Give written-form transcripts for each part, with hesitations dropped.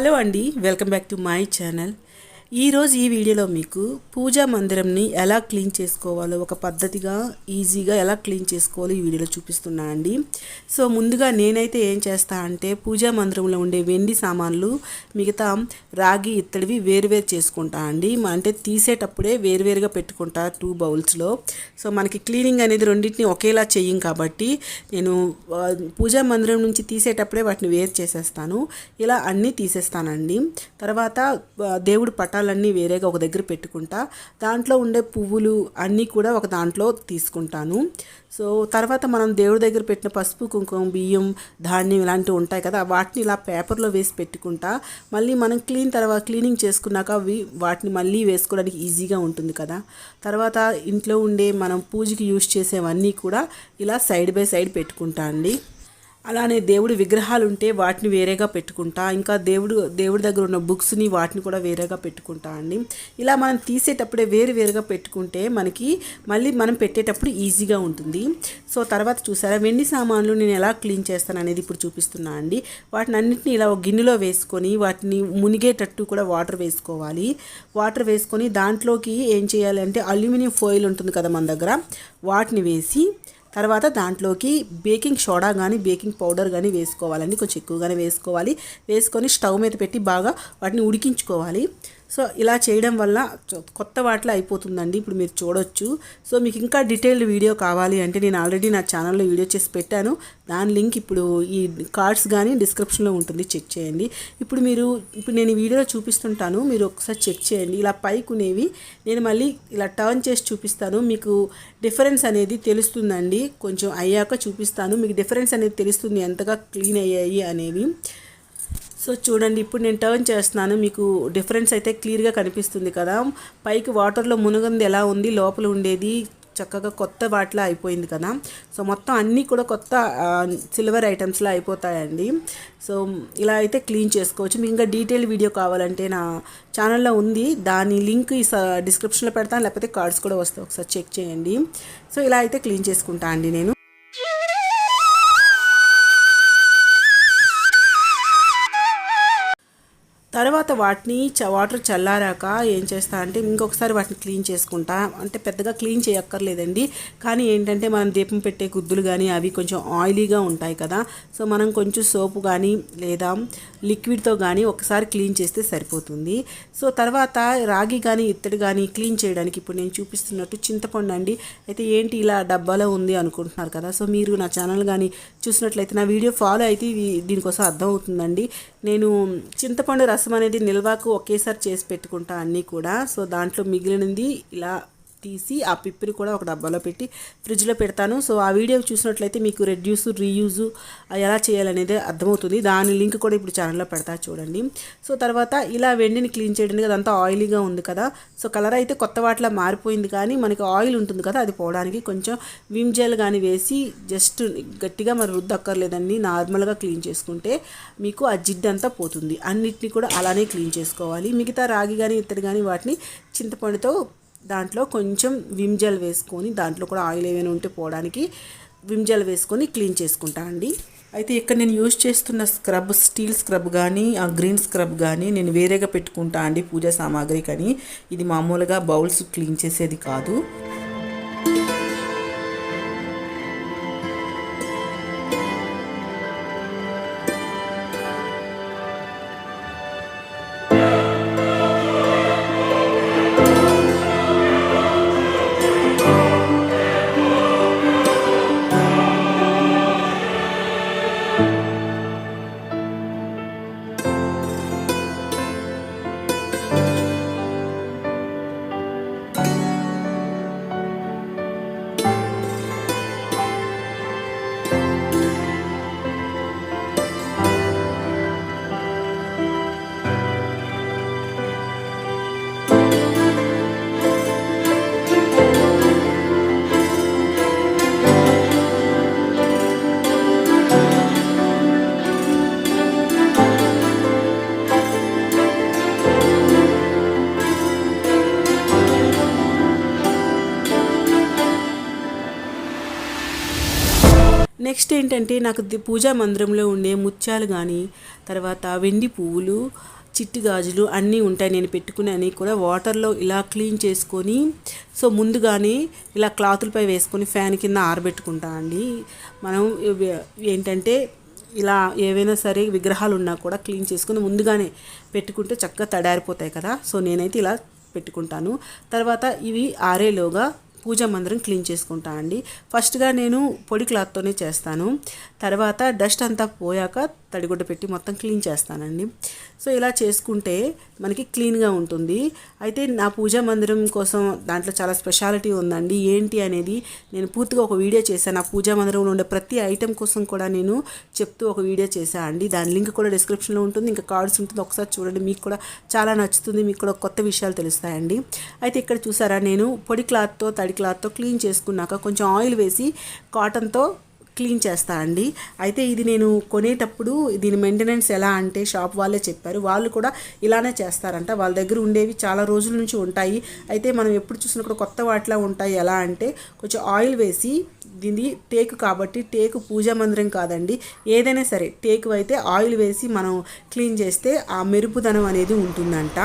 Hello అండి, welcome back to my channel. ఈరోజు ఈ వీడియోలో మీకు పూజా మందిరంని ఎలా క్లీన్ చేసుకోవాలో ఒక పద్ధతిగా ఈజీగా ఎలా క్లీన్ చేసుకోవాలో ఈ వీడియోలో చూపిస్తున్నా అండి. సో ముందుగా నేనైతే ఏం చేస్తా అంటే పూజా మందిరంలో ఉండే వెండి సామాన్లు మిగతా రాగి ఇత్తడివి వేరువేరు చేసుకుంటా అండి. అంటే తీసేటప్పుడే వేరువేరుగా పెట్టుకుంటా 2 బౌల్స్లో. సో మనకి క్లీనింగ్ అనేది రెండింటిని ఒకేలా చెయ్యం కాబట్టి నేను పూజా మందిరం నుంచి తీసేటప్పుడే వాటిని వేరు చేసేస్తాను. ఇలా అన్నీ తీసేస్తానండి. తర్వాత దేవుడి పటాలన్నీ వేరేగా ఒక దగ్గర పెట్టుకుంటా. దాంట్లో ఉండే పువ్వులు అన్నీ కూడా ఒక దాంట్లో తీసుకుంటాను. సో తర్వాత మనం దేవుడి దగ్గర పెట్టిన పసుపు కుంకుమ బియ్యం ధాన్యం ఇలాంటివి ఉంటాయి కదా, వాటిని ఇలా పేపర్లో వేసి పెట్టుకుంటా. మళ్ళీ మనం క్లీనింగ్ చేసుకున్నాక వాటిని మళ్ళీ వేసుకోవడానికి ఈజీగా ఉంటుంది కదా. తర్వాత ఇంట్లో ఉండే మనం పూజకి యూజ్ చేసేవన్నీ కూడా ఇలా సైడ్ బై సైడ్ పెట్టుకుంటా అండి. అలానే దేవుడి విగ్రహాలు ఉంటే వాటిని వేరేగా పెట్టుకుంటా. ఇంకా దేవుడి దగ్గర ఉన్న బుక్స్ని వాటిని కూడా వేరేగా పెట్టుకుంటా అండి. ఇలా మనం తీసేటప్పుడే వేరుగా పెట్టుకుంటే మనకి మళ్ళీ మనం పెట్టేటప్పుడు ఈజీగా ఉంటుంది. సో తర్వాత చూసారా వెండి సామాన్లు నేను ఎలా క్లీన్ చేస్తాను అనేది ఇప్పుడు చూపిస్తున్నా అండి. వాటిని అన్నింటినీ ఇలా ఒక గిన్నెలో వేసుకొని వాటిని మునిగేటట్టు కూడా వాటర్ వేసుకోవాలి. వాటర్ వేసుకొని దాంట్లోకి ఏం చేయాలి అంటే అల్యూమినియం ఫాయిల్ ఉంటుంది కదా మన దగ్గర, వాటిని వేసి తర్వాత దాంట్లోకి బేకింగ్ సోడా కానీ బేకింగ్ పౌడర్ కానీ వేసుకోవాలండి. కొంచెం ఎక్కువగానే వేసుకొని స్టవ్ మీద పెట్టి బాగా వాటిని ఉడికించుకోవాలి. సో ఇలా చేయడం వల్ల కొత్త వాటిలో అయిపోతుందండి. ఇప్పుడు మీరు చూడొచ్చు. సో మీకు ఇంకా డీటెయిల్డ్ వీడియో కావాలి అంటే నేను ఆల్రెడీ నా ఛానల్లో వీడియో చేసి పెట్టాను. దాని లింక్ ఇప్పుడు ఈ కార్డ్స్ కానీ డిస్క్రిప్షన్లో ఉంటుంది, చెక్ చేయండి. ఇప్పుడు నేను ఈ వీడియోలో చూపిస్తుంటాను, మీరు ఒకసారి చెక్ చేయండి. ఇలా పైకునేవి నేను మళ్ళీ ఇలా టర్న్ చేసి చూపిస్తాను, మీకు డిఫరెన్స్ అనేది తెలుస్తుందండి. కొంచెం అయ్యాక చూపిస్తాను, మీకు డిఫరెన్స్ అనేది తెలుస్తుంది ఎంతగా క్లీన్ అయ్యాయి అనేవి. సో చూడండి, ఇప్పుడు నేను టర్న్ చేస్తున్నాను, మీకు డిఫరెన్స్ అయితే క్లియర్గా కనిపిస్తుంది కదా. పైకి వాటర్లో మునగంది ఎలా ఉంది, లోపల ఉండేది చక్కగా కొత్త వాటిలా అయిపోయింది కదా. సో మొత్తం అన్నీ కూడా కొత్త సిల్వర్ ఐటమ్స్లో అయిపోతాయండి. సో ఇలా అయితే క్లీన్ చేసుకోవచ్చు. మీకు ఇంకా డీటెయిల్ వీడియో కావాలంటే నా ఛానల్లో ఉంది, దాని లింక్ ఈ డిస్క్రిప్షన్లో పెడతాను, లేకపోతే కార్డ్స్ కూడా వస్తాయి, ఒకసారి చెక్ చేయండి. సో ఇలా అయితే క్లీన్ చేసుకుంటా అండి నేను. తర్వాత వాటిని వాటర్ చల్లారాక ఏం చేస్తా అంటే ఇంకొకసారి వాటిని క్లీన్ చేసుకుంటా. అంటే పెద్దగా క్లీన్ చేయక్కర్లేదండి, కానీ ఏంటంటే మనం దీపం పెట్టే గుద్దులు కానీ అవి కొంచెం ఆయిలీగా ఉంటాయి కదా. సో మనం కొంచెం సోపు కానీ లేదా లిక్విడ్తో కానీ ఒకసారి క్లీన్ చేస్తే సరిపోతుంది. సో తర్వాత రాగి కానీ ఇత్తడి కానీ క్లీన్ చేయడానికి ఇప్పుడు నేను చూపిస్తున్నట్టు చింతపండు అండి. అయితే ఏంటి ఇలా డబ్బాలో ఉంది అనుకుంటున్నారు కదా. సో మీరు నా ఛానల్ కానీ చూసినట్లయితే నా వీడియో ఫాలో అయితే దీనికోసం అర్థం అవుతుందండి. నేను చింతపండు రసం అనేది నిల్వకు ఒకేసారి చేసి పెట్టుకుంటా అన్నీ కూడా. సో దాంట్లో మిగిలినది ఇలా తీసి ఆ పిప్పిని కూడా ఒక డబ్బాలో పెట్టి ఫ్రిడ్జ్లో పెడతాను. సో ఆ వీడియో చూసినట్లయితే మీకు రెడ్యూస్ రీయూజ్ ఎలా చేయాలనేది అర్థమవుతుంది. దాని లింక్ కూడా ఇప్పుడు ఛానల్లో పెడతా చూడండి. సో తర్వాత ఇలా వెండిని క్లీన్ చేయడానికి అదంతా ఆయిలీగా ఉంది కదా. సో కలర్ అయితే కొత్త వాటిలా మారిపోయింది, కానీ మనకి ఆయిల్ ఉంటుంది కదా, అది పోవడానికి కొంచెం విమ్ జెల్ కానీ వేసి జస్ట్ గట్టిగా మరి రుద్దక్కర్లేదండి, నార్మల్గా క్లీన్ చేసుకుంటే మీకు ఆ జిడ్డు అంతా పోతుంది. అన్నిటిని కూడా అలానే క్లీన్ చేసుకోవాలి. మిగతా రాగి కానీ ఇత్తడి కానీ వాటిని చింతపండుతో దాంట్లో కొంచెం విమ్ జెల్ వేసుకొని, దాంట్లో కూడా ఆయిల్ ఏమైనా ఉంటే పోవడానికి విమ్ జెల్ వేసుకొని క్లీన్ చేసుకుంటా అండి. అయితే ఇక్కడ నేను యూజ్ చేస్తున్న స్క్రబ్ స్టీల్ స్క్రబ్ కానీ ఆ గ్రీన్ స్క్రబ్ కానీ నేను వేరేగా పెట్టుకుంటా అండి పూజా సామాగ్రి కానీ. ఇది మామూలుగా బౌల్స్ క్లీన్ చేసేది కాదు. నెక్స్ట్ ఏంటంటే నాకు పూజా మందిరంలో ఉండే ముత్యాలు కానీ, తర్వాత వెండి పువ్వులు, చిట్టి గాజులు అన్నీ ఉంటాయి. నేను పెట్టుకునే అన్నీ కూడా వాటర్లో ఇలా క్లీన్ చేసుకొని, సో ముందుగానే ఇలా క్లాతులపై వేసుకొని ఫ్యాన్ కింద ఆరబెట్టుకుంటా అండి. మనం ఏంటంటే ఇలా ఏవైనా సరే విగ్రహాలు ఉన్నా కూడా క్లీన్ చేసుకుని ముందుగానే పెట్టుకుంటే చక్కగా తడారిపోతాయి కదా. సో నేనైతే ఇలా పెట్టుకుంటాను. తర్వాత ఇవి ఆరేలోగా పూజా మందిరం క్లీన్ చేసుకుంటా అండి. ఫస్ట్గా నేను పొడి క్లాత్తోనే చేస్తాను. తర్వాత డస్ట్ అంతా పోయాక తడిగుడ్డ పెట్టి మొత్తం క్లీన్ చేస్తానండి. సో ఇలా చేసుకుంటే మనకి క్లీన్గా ఉంటుంది. అయితే నా పూజా మందిరం కోసం దాంట్లో చాలా స్పెషాలిటీ ఉందండి. ఏంటి అనేది నేను పూర్తిగా ఒక వీడియో చేశాను. నా పూజా మందిరంలో ఉండే ప్రతి ఐటెం కోసం కూడా నేను చెప్తూ ఒక వీడియో చేశాను అండి. దాని లింక్ కూడా డిస్క్రిప్షన్లో ఉంటుంది, ఇంకా కార్డ్స్ ఉంటుంది. ఒకసారి చూడండి, మీకు కూడా చాలా నచ్చుతుంది, మీకు కూడా కొత్త విషయాలు తెలుస్తాయండి. అయితే ఇక్కడ చూసారా, నేను పొడి క్లాత్తో తడి క్లాత్తో క్లీన్ చేసుకున్నాక కొంచెం ఆయిల్ వేసి కాటన్తో క్లీన్ చేస్తా అండి. అయితే ఇది నేను కొనేటప్పుడు దీని మెయింటెనెన్స్ ఎలా అంటే షాప్ వాళ్ళే చెప్పారు. వాళ్ళు కూడా ఇలానే చేస్తారంట. వాళ్ళ దగ్గర ఉండేవి చాలా రోజుల నుంచి ఉంటాయి. అయితే మనం ఎప్పుడు చూసినా కూడా కొత్త వాటిలా ఉంటాయి. ఎలా అంటే కొంచెం ఆయిల్ వేసి, దీన్ని టేకు కాబట్టి, టేకు పూజా మందిరం కాదండి, ఏదైనా సరే టేకు అయితే ఆయిల్ వేసి మనం క్లీన్ చేస్తే ఆ మెరుపుదనం అనేది ఉంటుందంట.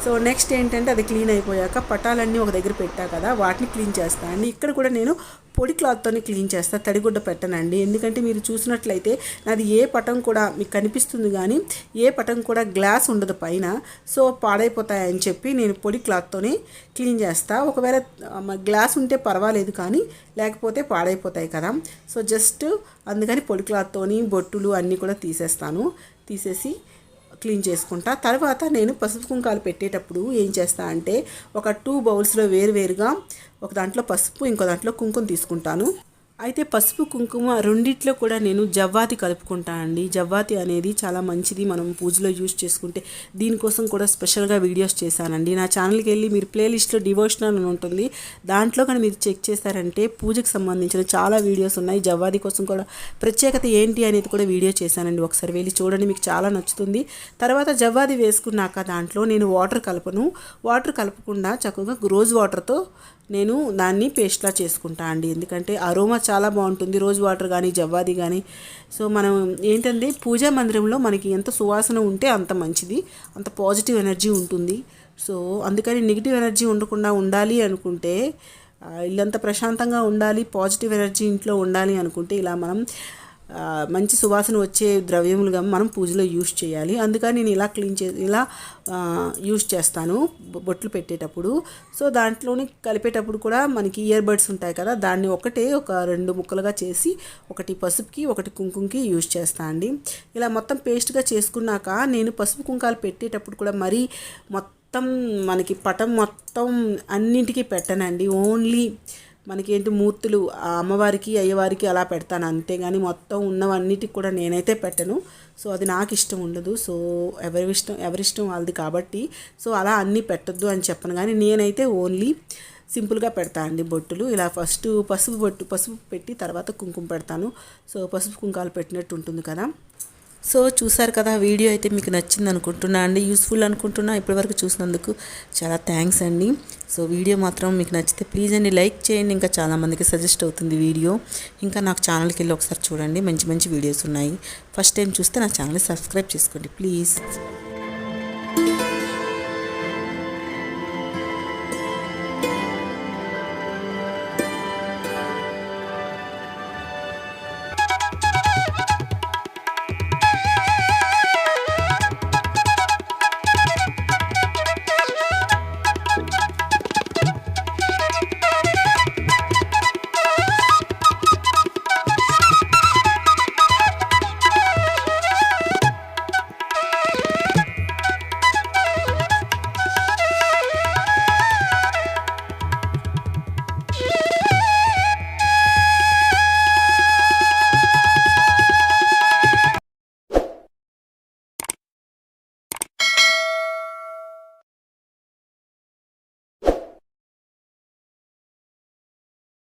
సో నెక్స్ట్ ఏంటంటే అది క్లీన్ అయిపోయాక పటాలన్నీ ఒక దగ్గర పెట్టా కదా, వాటిని క్లీన్ చేస్తాను అండి. ఇక్కడ కూడా నేను పొడి క్లాత్తోనే క్లీన్ చేస్తాను, తడిగుడ్డ పెట్టనండి. ఎందుకంటే మీరు చూసినట్లయితే నాది ఏ పటం కూడా మీకు కనిపిస్తుంది కానీ ఏ పటం కూడా గ్లాస్ ఉండదు పైన. సో పాడైపోతాయని చెప్పి నేను పొడి క్లాత్తోనే క్లీన్ చేస్తాను. ఒకవేళ గ్లాస్ ఉంటే పర్వాలేదు కానీ లేకపోతే పాడైపోతాయి కదా. సో జస్ట్ అందుకని పొడి క్లాత్తోని బొట్టులు అన్నీ కూడా తీసేసి క్లీన్ చేసుకుంటా. తర్వాత నేను పసుపు కుంకాలు పెట్టేటప్పుడు ఏం చేస్తా అంటే ఒక 2 బౌల్స్లో వేరువేరుగా ఒక దాంట్లో పసుపు, ఇంకో దాంట్లో కుంకుమ తీసుకుంటాను. అయితే పసుపు కుంకుమ రెండిట్లో కూడా నేను జవ్వాది కలుపుకుంటాను అండి. జవ్వాది అనేది చాలా మంచిది, మనం పూజలో యూజ్ చేసుకుంటే. దీనికోసం కూడా స్పెషల్గా వీడియోస్ చేశానండి. నా ఛానల్కి వెళ్ళి మీరు ప్లేలిస్ట్లో డివోషనల్ అని ఉంటుంది, దాంట్లో కానీ మీరు చెక్ చేశారంటే పూజకు సంబంధించిన చాలా వీడియోస్ ఉన్నాయి. జవ్వాది కోసం కూడా ప్రత్యేకత ఏంటి అనేది కూడా వీడియో చేశానండి. ఒకసారి వెళ్ళి చూడండి, మీకు చాలా నచ్చుతుంది. తర్వాత జవ్వాది వేసుకున్నాక దాంట్లో నేను వాటర్ కలపకుండా చక్కగా రోజ్ వాటర్తో నేను దాన్ని పేస్ట్లా చేసుకుంటా అండి. ఎందుకంటే అరోమా చాలా బాగుంటుంది రోజ్ వాటర్ కానీ జవ్వాది కానీ. సో మనం ఏంటంటే పూజా మందిరంలో మనకి ఎంత సువాసన ఉంటే అంత మంచిది, అంత పాజిటివ్ ఎనర్జీ ఉంటుంది. సో అందుకని నెగిటివ్ ఎనర్జీ ఉండకుండా ఉండాలి అనుకుంటే, ఇల్లంతా ప్రశాంతంగా ఉండాలి, పాజిటివ్ ఎనర్జీ ఇంట్లో ఉండాలి అనుకుంటే ఇలా మనం మంచి సువాసన వచ్చే ద్రవ్యములుగా మనం పూజలో యూజ్ చేయాలి. అందుకని నేను ఇలా యూజ్ చేస్తాను బొట్లు పెట్టేటప్పుడు. సో దాంట్లోని కలిపేటప్పుడు కూడా మనకి ఇయర్ బడ్స్ ఉంటాయి కదా, దాన్ని ఒక 2 ముక్కలుగా చేసి ఒకటి పసుపుకి ఒకటి కుంకుమకి యూజ్ చేస్తాను అండి. ఇలా మొత్తం పేస్ట్గా చేసుకున్నాక నేను పసుపు కుంకాలు పెట్టేటప్పుడు కూడా మరీ మొత్తం మనకి పటం మొత్తం అన్నింటికీ పెట్టనండి. ఓన్లీ మనకి ఏంటి మూర్తులు అమ్మవారికి అయ్యవారికి అలా పెడతాను, అంతేగాని మొత్తం ఉన్నవన్నిటికి కూడా నేనైతే పెట్టను. సో అది నాకు ఇష్టం ఉండదు. సో ఎవరిష్టం వాళ్ళది కాబట్టి సో అలా అన్నీ పెట్టొద్దు అని చెప్పను, కానీ నేనైతే ఓన్లీ సింపుల్గా పెడతా అండి బొట్టులు. ఇలా ఫస్ట్ పసుపు పెట్టి తర్వాత కుంకుమ పెడతాను. సో పసుపు కుంకాలు పెట్టినట్టు ఉంటుంది కదా. సో చూసారు కదా, వీడియో అయితే మీకు నచ్చింది అనుకుంటున్నా అండి, యూస్ఫుల్ అనుకుంటున్నా. ఇప్పటివరకు చూసినందుకు చాలా థ్యాంక్స్ అండి. సో వీడియో మాత్రం మీకు నచ్చితే ప్లీజ్ అండి లైక్ చేయండి, ఇంకా చాలామందికి సజెస్ట్ అవుతుంది వీడియో. ఇంకా నాకు ఛానల్కి వెళ్ళి ఒకసారి చూడండి, మంచి మంచి వీడియోస్ ఉన్నాయి. ఫస్ట్ టైం చూస్తే నా ఛానల్ని సబ్స్క్రైబ్ చేసుకోండి ప్లీజ్.